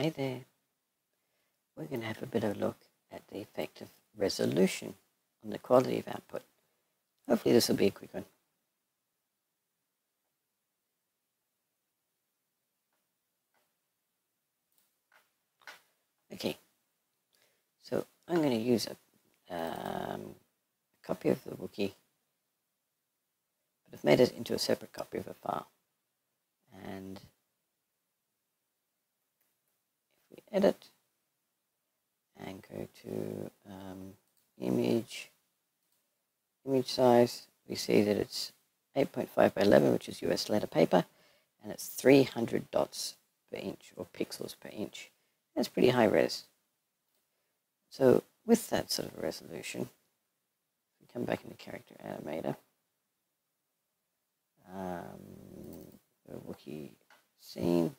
Hi there. We're going to have a bit of a look at the effect of resolution on the quality of output. Hopefully this will be a quick one. Okay, so I'm going to use a copy of the Wookie, but I've made it into a separate copy of a file. And if we edit and go to image size, we see that it's 8.5 by 11, which is US letter paper, and it's 300 dots per inch, or pixels per inch. That's pretty high res. So with that sort of resolution, we come back into Character Animator, the Wookie scene,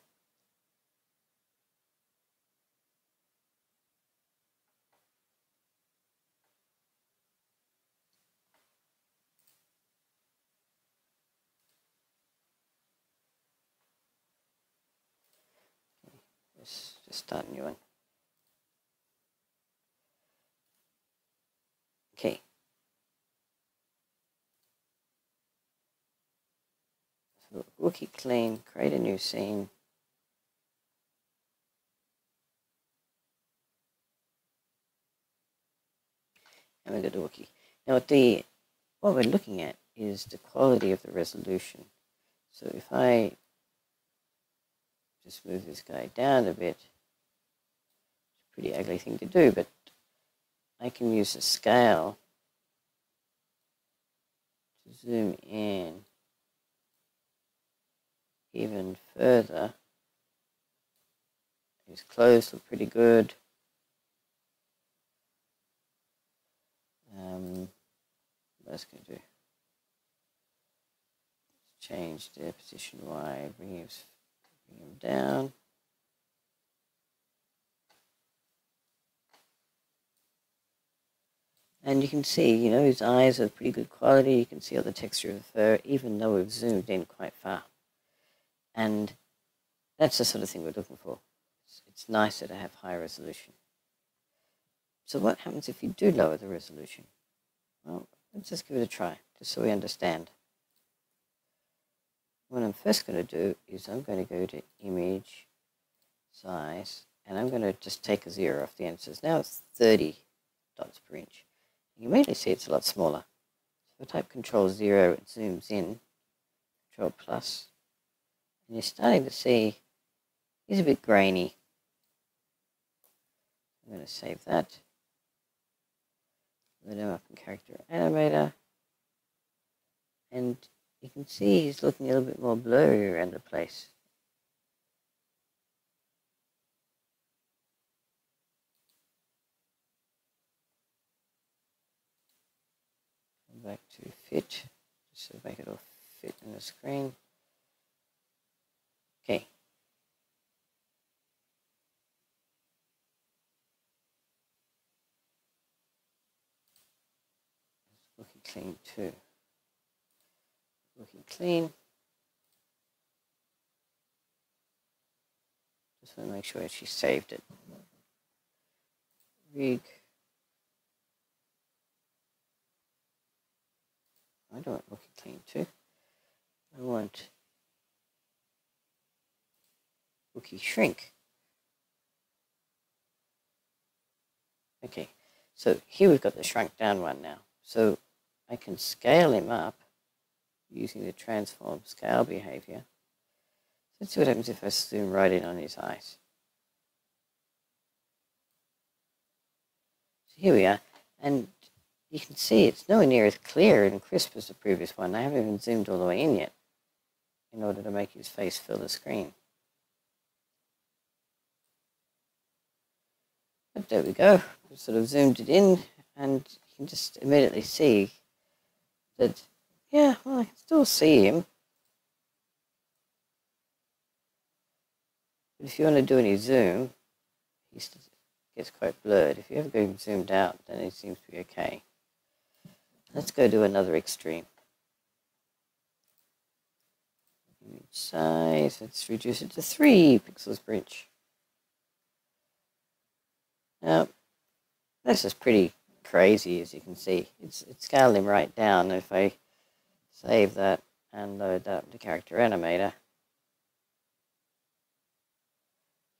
just start a new one. Okay. So Wookie clean, create a new scene. And we go to Wookie. Now what we're looking at is the quality of the resolution. So if I just move this guy down a bit, it's a pretty ugly thing to do, but I can use the scale to zoom in even further. His clothes look pretty good. What else can I do? Change the position Y, bring him down. And you can see, his eyes are pretty good quality. You can see all the texture of the fur, even though we've zoomed in quite far. And that's the sort of thing we're looking for. It's nicer to have high resolution. So what happens if you do lower the resolution? Well, let's just give it a try, just so we understand. What I'm first going to do is I'm going to go to Image, Size, and I'm going to just take a 0 off the end. So now it's 30 dots per inch. You immediately see it's a lot smaller. So if I type Control 0, it zooms in, Control plus, and you're starting to see he's a bit grainy. I'm going to save that. Load him up in Character Animator, and you can see he's looking a little bit more blurry around the place. Come back to fit, just to make it all fit in the screen. Okay. Looking clean too. Looking clean. Just want to make sure she saved it. Rig. I don't want looking clean too. I want Wookie shrink. Okay, so here we've got the shrunk down one now. So I can scale him up using the transform scale behavior. Let's see what happens if I zoom right in on his eyes. So here we are, and you can see it's nowhere near as clear and crisp as the previous one. I haven't even zoomed all the way in yet in order to make his face fill the screen. But there we go. I've sort of zoomed it in, and you can just immediately see that, yeah, well, I can still see him. But if you want to do any zoom, he gets quite blurred. If you ever go zoomed out, then it seems to be okay. Let's go to another extreme. Image size, let's reduce it to 3 pixels per inch. Now, this is pretty crazy, as you can see. It's scaled him right down. If I save that and load that up to Character Animator,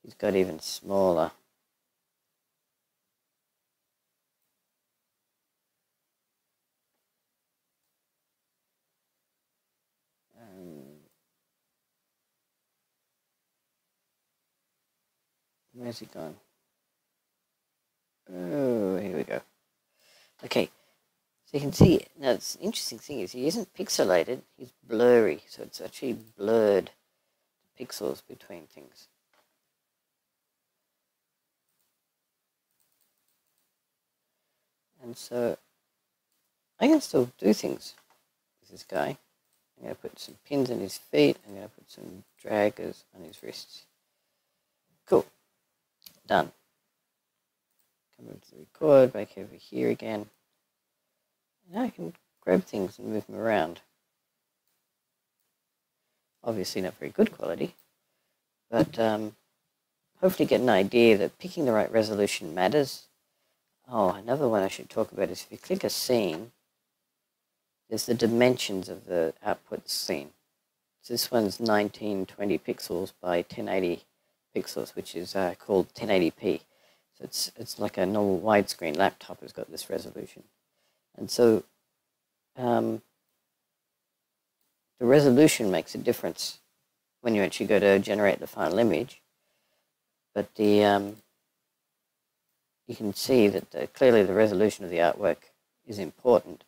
he's got even smaller. Where's he gone? Oh, here we go. Okay, so you can see, now the interesting thing is he isn't pixelated, he's blurry, so it's actually blurred pixels between things. And so I can still do things with this guy. I'm going to put some pins in his feet, I'm going to put some draggers on his wrists. Cool. Done. Come over to the record, back over here again. Now I can grab things and move them around. Obviously not very good quality, but hopefully get an idea that picking the right resolution matters. Oh, another one I should talk about is if you click a scene, there's the dimensions of the output scene. So this one's 1920 pixels by 1080 pixels, which is called 1080p. So it's like a normal widescreen laptop has got this resolution. And so the resolution makes a difference when you actually go to generate the final image. But the you can see that clearly the resolution of the artwork is important.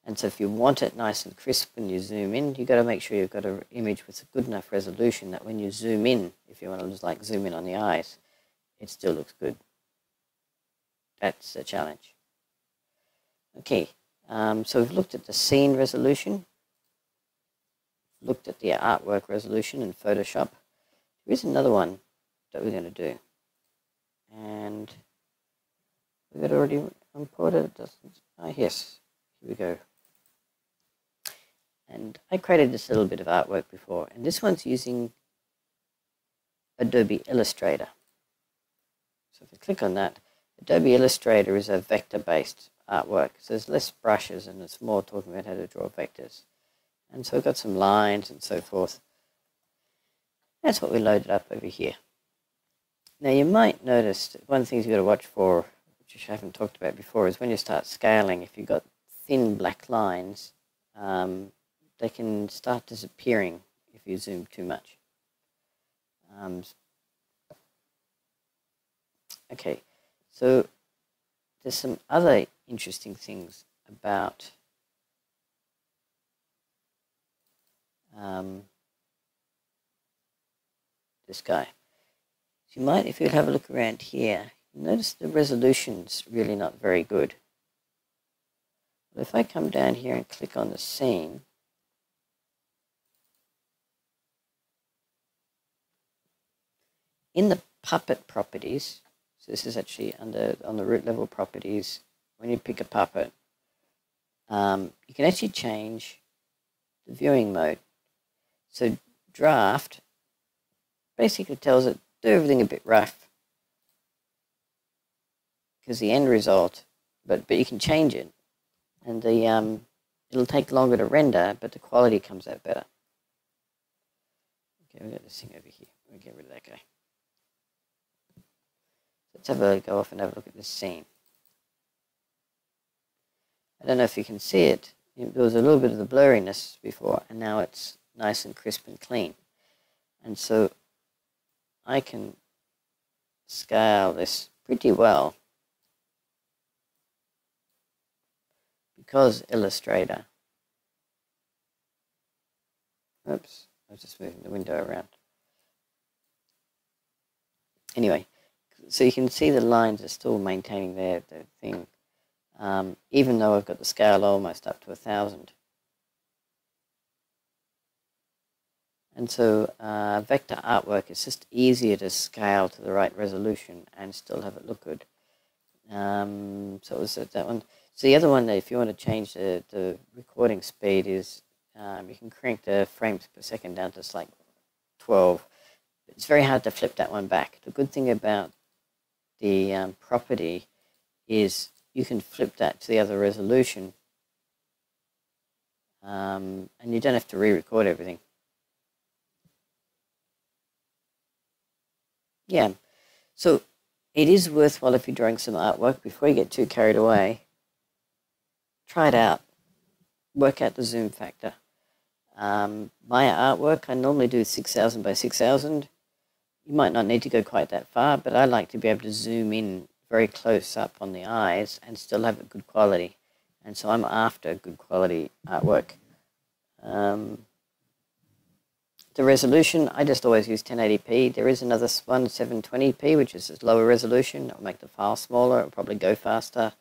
And so if you want it nice and crisp when you zoom in, you've got to make sure you've got an image with a good enough resolution that when you zoom in, if you want to just like zoom in on the eyes, it still looks good. That's the challenge. Okay, so we've looked at the scene resolution, looked at the artwork resolution in Photoshop. There is another one that we're going to do. And we've got already imported it, doesn't? Ah, yes, here we go. And I created this little bit of artwork before, and this one's using Adobe Illustrator. So if I click on that, Adobe Illustrator is a vector-based artwork. So there's less brushes and it's more talking about how to draw vectors. And so I've got some lines and so forth. That's what we loaded up over here. Now you might notice that one of the things you've got to watch for, which I haven't talked about before, is when you start scaling, if you've got thin black lines, they can start disappearing if you zoom too much. Okay, so there's some other interesting things about this guy. So you might, if you have a look around here, notice the resolution's really not very good. But if I come down here and click on the scene, in the puppet properties, so this is actually on the root level properties, when you pick a puppet, you can actually change the viewing mode. So draft basically tells it, do everything a bit rough, because the end result, but you can change it, and the it'll take longer to render, but the quality comes out better. Okay, we've got this thing over here. We'll get rid of that guy. Let's go off and have a look at this scene. I don't know if you can see it. There was a little bit of the blurriness before, and now it's nice and crisp and clean. And so I can scale this pretty well because Illustrator. Oops, I was just moving the window around. Anyway, so you can see the lines are still maintaining their thing, even though I've got the scale almost up to 1000. And so vector artwork is just easier to scale to the right resolution and still have it look good. So it was that one. So the other one, if you want to change the recording speed, is you can crank the frames per second down to like 12. It's very hard to flip that one back. The good thing about the property is you can flip that to the other resolution, and you don't have to re-record everything. Yeah, so it is worthwhile if you're drawing some artwork, before you get too carried away, try it out. Work out the zoom factor. My artwork, I normally do 6,000 by 6,000. You might not need to go quite that far, but I like to be able to zoom in very close up on the eyes and still have a good quality. And so I'm after good quality artwork. The resolution, I just always use 1080p. There is another one, 720p, which is a lower resolution. It'll make the file smaller. It'll probably go faster.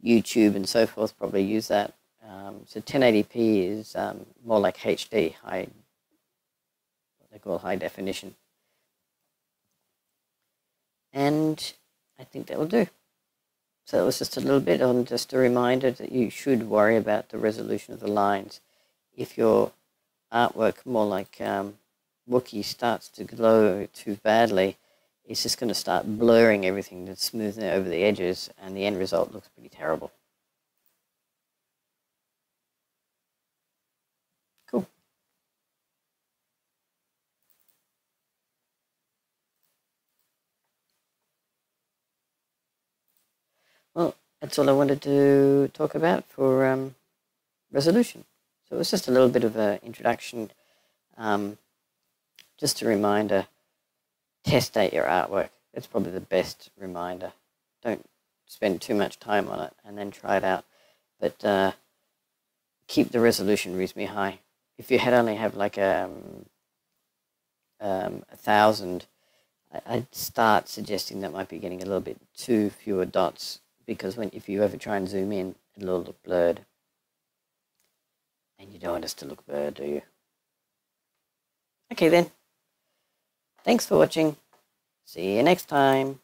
YouTube and so forth probably use that. So 1080p is more like HD, what they call high definition. And I think that will do. So it was just a little bit on just a reminder that you should worry about the resolution of the lines. If your artwork, more like Wookie, starts to glow too badly, it's just going to start blurring everything, that's smoothing it over the edges, and the end result looks pretty terrible. Cool. Well, that's all I wanted to talk about for resolution. So it was just a little bit of an introduction, just a reminder, test date your artwork. That's probably the best reminder. Don't spend too much time on it and then try it out. But keep the resolution reasonably high. If you only have like 1,000, I'd start suggesting that might be getting a little bit too fewer dots, because if you ever try and zoom in, it'll all look blurred. And you don't want us to look blurred, do you? Okay then. Thanks for watching. See you next time.